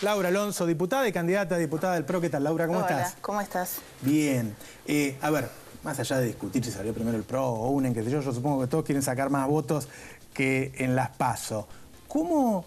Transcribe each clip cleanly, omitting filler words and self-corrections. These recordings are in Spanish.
Laura Alonso, diputada y candidata a diputada del PRO. ¿Qué tal, Laura? ¿Cómo estás? Hola, ¿cómo estás? Bien. A ver, más allá de discutir si salió primero el PRO o UNEN, que yo supongo que todos quieren sacar más votos que en las PASO. ¿Cómo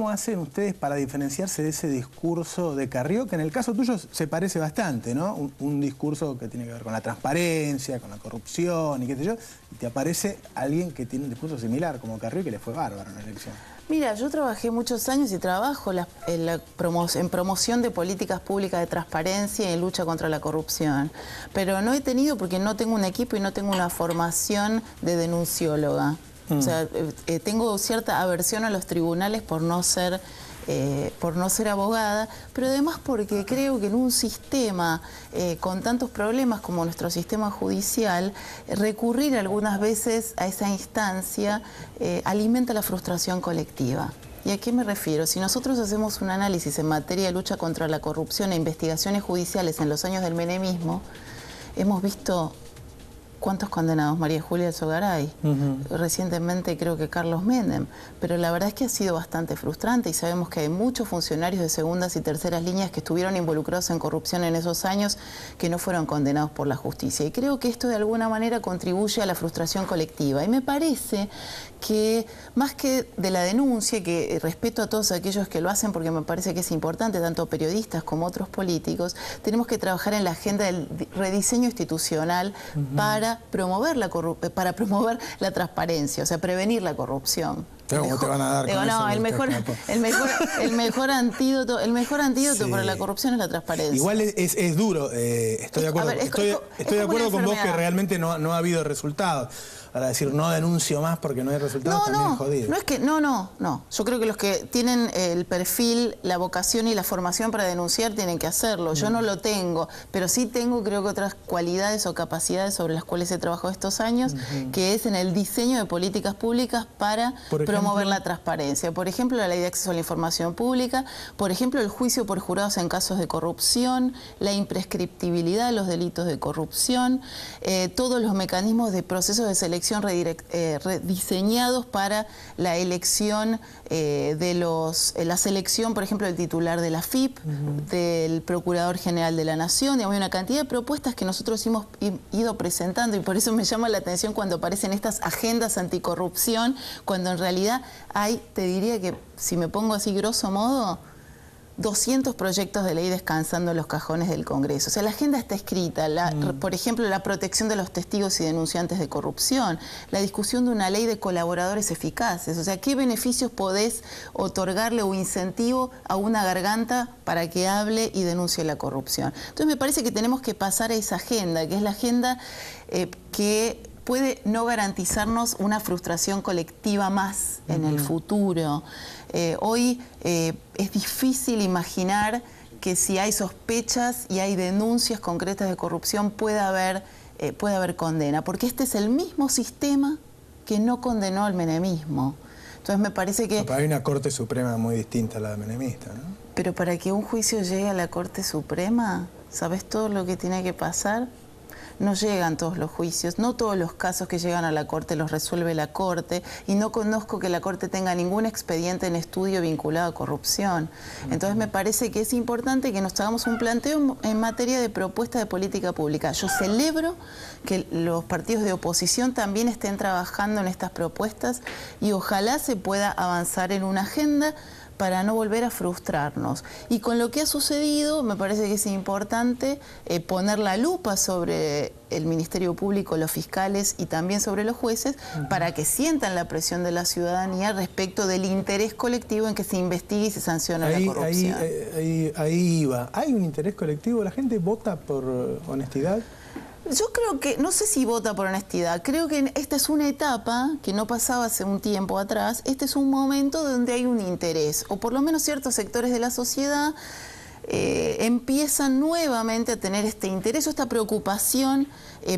hacen ustedes para diferenciarse de ese discurso de Carrió, que en el caso tuyo se parece bastante, ¿no? Un discurso que tiene que ver con la transparencia, con la corrupción y qué sé yo, y te aparece alguien que tiene un discurso similar, como Carrió, que le fue bárbaro en la elección? Mira, yo trabajé muchos años y trabajo en promoción de políticas públicas de transparencia y en lucha contra la corrupción. Pero no he tenido, porque no tengo un equipo y no tengo una formación de denuncióloga. O sea, tengo cierta aversión a los tribunales por no ser abogada, pero además porque creo que en un sistema con tantos problemas como nuestro sistema judicial, recurrir algunas veces a esa instancia alimenta la frustración colectiva. ¿Y a qué me refiero? Si nosotros hacemos un análisis en materia de lucha contra la corrupción e investigaciones judiciales en los años del menemismo, hemos visto ¿cuántos condenados? María Julia Alzogaray, recientemente creo que Carlos Menem, pero la verdad es que ha sido bastante frustrante y sabemos que hay muchos funcionarios de segundas y terceras líneas que estuvieron involucrados en corrupción en esos años que no fueron condenados por la justicia. Y creo que esto de alguna manera contribuye a la frustración colectiva. Y me parece que más que de la denuncia, que respeto a todos aquellos que lo hacen porque me parece que es importante, tanto periodistas como otros políticos, tenemos que trabajar en la agenda del rediseño institucional para promover la transparencia, o sea, prevenir la corrupción. ¿Cómo te van a dar con eso? El mejor antídoto para la corrupción es la transparencia. Igual es duro, estoy de acuerdo. Estoy de acuerdo con vos que realmente no ha habido resultados. Para decir no denuncio más porque no hay resultados, también es jodido. No. Yo creo que los que tienen el perfil, la vocación y la formación para denunciar tienen que hacerlo. Yo no lo tengo, pero sí tengo, creo que otras cualidades o capacidades sobre las cuales he trabajado estos años, que es en el diseño de políticas públicas para promover la transparencia. Por ejemplo, la ley de acceso a la información pública, por ejemplo, el juicio por jurados en casos de corrupción, la imprescriptibilidad de los delitos de corrupción, todos los mecanismos de procesos de selección rediseñados para la elección la selección, por ejemplo, del titular de la AFIP, del Procurador General de la Nación. Hay una cantidad de propuestas que nosotros hemos ido presentando y por eso me llama la atención cuando aparecen estas agendas anticorrupción, cuando en realidad hay, te diría que, si me pongo así grosso modo, 200 proyectos de ley descansando en los cajones del Congreso. O sea, la agenda está escrita. Por ejemplo, la protección de los testigos y denunciantes de corrupción, la discusión de una ley de colaboradores eficaces. O sea, ¿qué beneficios podés otorgarle o incentivo a una garganta para que hable y denuncie la corrupción? Entonces, me parece que tenemos que pasar a esa agenda, que es la agenda que puede no garantizarnos una frustración colectiva más en el futuro. Hoy es difícil imaginar que si hay sospechas y hay denuncias concretas de corrupción puede haber condena, porque este es el mismo sistema que no condenó al menemismo. Entonces me parece que... Pero hay una Corte Suprema muy distinta a la menemista, ¿no? Pero para que un juicio llegue a la Corte Suprema, ¿sabes todo lo que tiene que pasar? No llegan todos los juicios, no todos los casos que llegan a la Corte los resuelve la Corte y no conozco que la Corte tenga ningún expediente en estudio vinculado a corrupción. Entonces me parece que es importante que nos hagamos un planteo en materia de propuesta de política pública. Yo celebro que los partidos de oposición también estén trabajando en estas propuestas y ojalá se pueda avanzar en una agenda para no volver a frustrarnos. Y con lo que ha sucedido, me parece que es importante poner la lupa sobre el Ministerio Público, los fiscales y también sobre los jueces, para que sientan la presión de la ciudadanía respecto del interés colectivo en que se investigue y se sancione la corrupción. Ahí iba. ¿Hay un interés colectivo? ¿La gente vota por honestidad? Yo creo que, no sé si vota por honestidad, creo que esta es una etapa que no pasaba hace un tiempo atrás, este es un momento donde hay un interés, o por lo menos ciertos sectores de la sociedad empiezan nuevamente a tener este interés o esta preocupación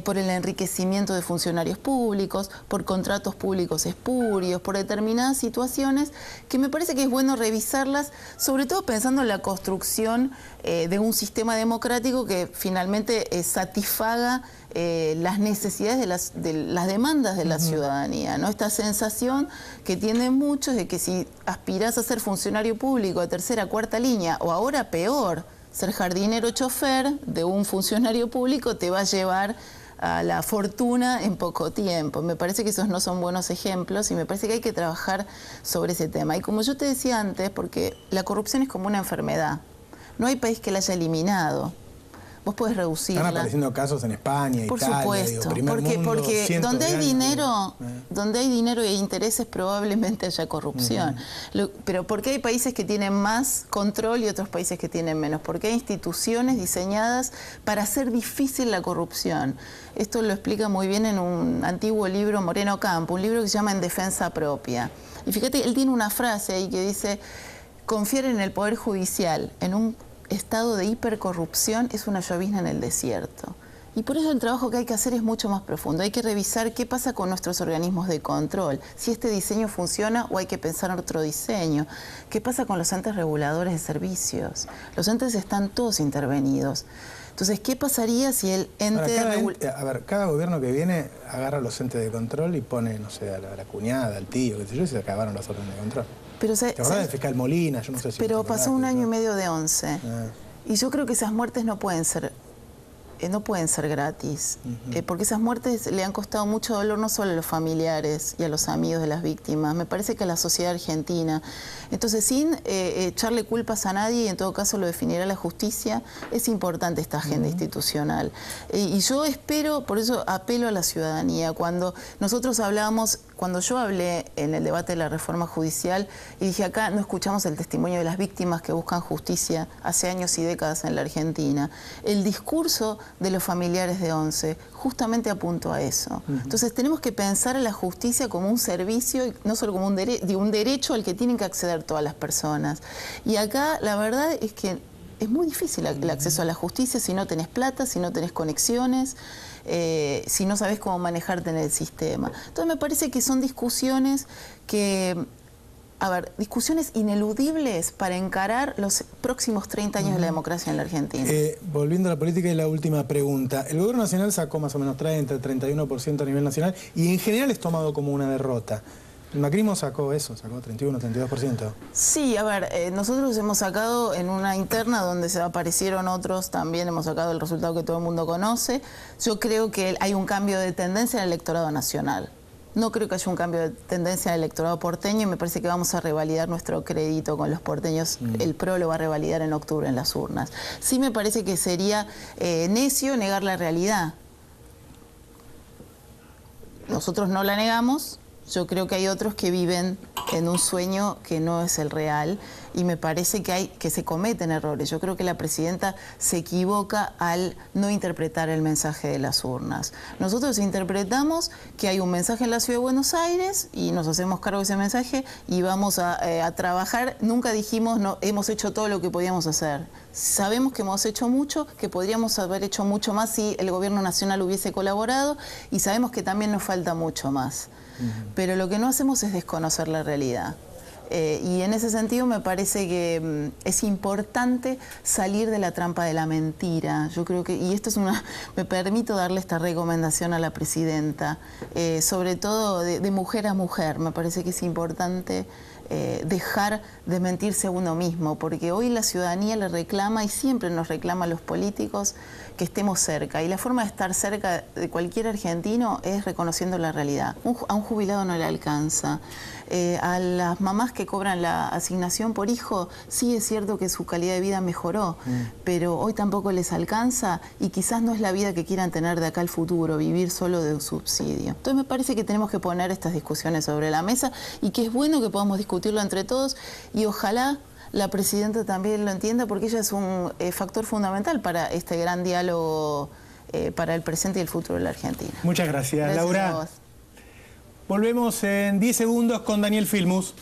por el enriquecimiento de funcionarios públicos, por contratos públicos espurios, por determinadas situaciones que me parece que es bueno revisarlas, sobre todo pensando en la construcción de un sistema democrático que finalmente satisfaga las necesidades de las demandas de la ciudadanía, ¿no? Esta sensación que tienen muchos de que si aspirás a ser funcionario público de tercera, cuarta línea, o ahora peor, ser jardinero chofer de un funcionario público, te va a llevar a la fortuna en poco tiempo. Me parece que esos no son buenos ejemplos y me parece que hay que trabajar sobre ese tema. Y como yo te decía antes, porque la corrupción es como una enfermedad, no hay país que la haya eliminado. Vos podés reducirla. Están apareciendo casos en España, por Italia, supuesto, porque donde hay dinero y hay intereses probablemente haya corrupción. Pero ¿por qué hay países que tienen más control y otros países que tienen menos? Porque hay instituciones diseñadas para hacer difícil la corrupción. Esto lo explica muy bien en un antiguo libro, Moreno Campo, un libro que se llama En Defensa Propia. Y fíjate, él tiene una frase ahí que dice: confiar en el Poder Judicial en un estado de hipercorrupción es una llovizna en el desierto. Y por eso el trabajo que hay que hacer es mucho más profundo. Hay que revisar qué pasa con nuestros organismos de control, si este diseño funciona o hay que pensar en otro diseño. ¿Qué pasa con los entes reguladores de servicios? Los entes están todos intervenidos. Entonces, ¿qué pasaría si el ente... cada gobierno que viene agarra los entes de control y pone, no sé, a la cuñada, al tío, qué sé yo, y se acabaron las órdenes de control. Pero, ¿te acordás del fiscal Molina? Yo no sé si... Pero pasó un año y medio de 11. Y yo creo que esas muertes no pueden ser gratis, porque esas muertes le han costado mucho dolor no solo a los familiares y a los amigos de las víctimas, me parece que a la sociedad argentina. Entonces, sin echarle culpas a nadie, y en todo caso lo definirá la justicia, es importante esta agenda institucional. Y yo espero, por eso apelo a la ciudadanía. Cuando yo hablé en el debate de la reforma judicial y dije, acá no escuchamos el testimonio de las víctimas que buscan justicia hace años y décadas en la Argentina, el discurso de los familiares de 11 justamente apuntó a eso. Entonces tenemos que pensar en la justicia como un servicio, no solo como un derecho al que tienen que acceder todas las personas. Y acá la verdad es que es muy difícil el acceso a la justicia si no tenés plata, si no tenés conexiones, si no sabés cómo manejarte en el sistema. Entonces me parece que son discusiones discusiones ineludibles para encarar los próximos 30 años de la democracia en la Argentina. Volviendo a la política y la última pregunta. El gobierno nacional sacó más o menos 30-31% a nivel nacional y en general es tomado como una derrota. El macrismo sacó 31-32%. Sí, nosotros hemos sacado en una interna donde se aparecieron otros, también hemos sacado el resultado que todo el mundo conoce. Yo creo que hay un cambio de tendencia en el electorado nacional. No creo que haya un cambio de tendencia en el electorado porteño y me parece que vamos a revalidar nuestro crédito con los porteños. El PRO lo va a revalidar en octubre en las urnas. Sí me parece que sería necio negar la realidad. Nosotros no la negamos. Yo creo que hay otros que viven en un sueño que no es el real y me parece que se cometen errores. Yo creo que la presidenta se equivoca al no interpretar el mensaje de las urnas. Nosotros interpretamos que hay un mensaje en la Ciudad de Buenos Aires y nos hacemos cargo de ese mensaje y vamos a trabajar. Nunca dijimos no, hemos hecho todo lo que podíamos hacer. Sabemos que hemos hecho mucho, que podríamos haber hecho mucho más si el gobierno nacional hubiese colaborado y sabemos que también nos falta mucho más. Pero lo que no hacemos es desconocer la realidad. Y en ese sentido me parece que es importante salir de la trampa de la mentira. Yo creo que, y esto es me permito darle esta recomendación a la presidenta, sobre todo de mujer a mujer. Me parece que es importante dejar de mentirse a uno mismo, porque hoy la ciudadanía le reclama y siempre nos reclama a los políticos que estemos cerca. Y la forma de estar cerca de cualquier argentino es reconociendo la realidad. A un jubilado no le alcanza. A las mamás que cobran la asignación por hijo, sí es cierto que su calidad de vida mejoró, pero hoy tampoco les alcanza y quizás no es la vida que quieran tener de acá al futuro, vivir solo de un subsidio. Entonces me parece que tenemos que poner estas discusiones sobre la mesa y que es bueno que podamos discutirlo entre todos y ojalá la presidenta también lo entienda porque ella es un factor fundamental para este gran diálogo para el presente y el futuro de la Argentina. Muchas gracias, Laura. A vos. Volvemos en 10 segundos con Daniel Filmus.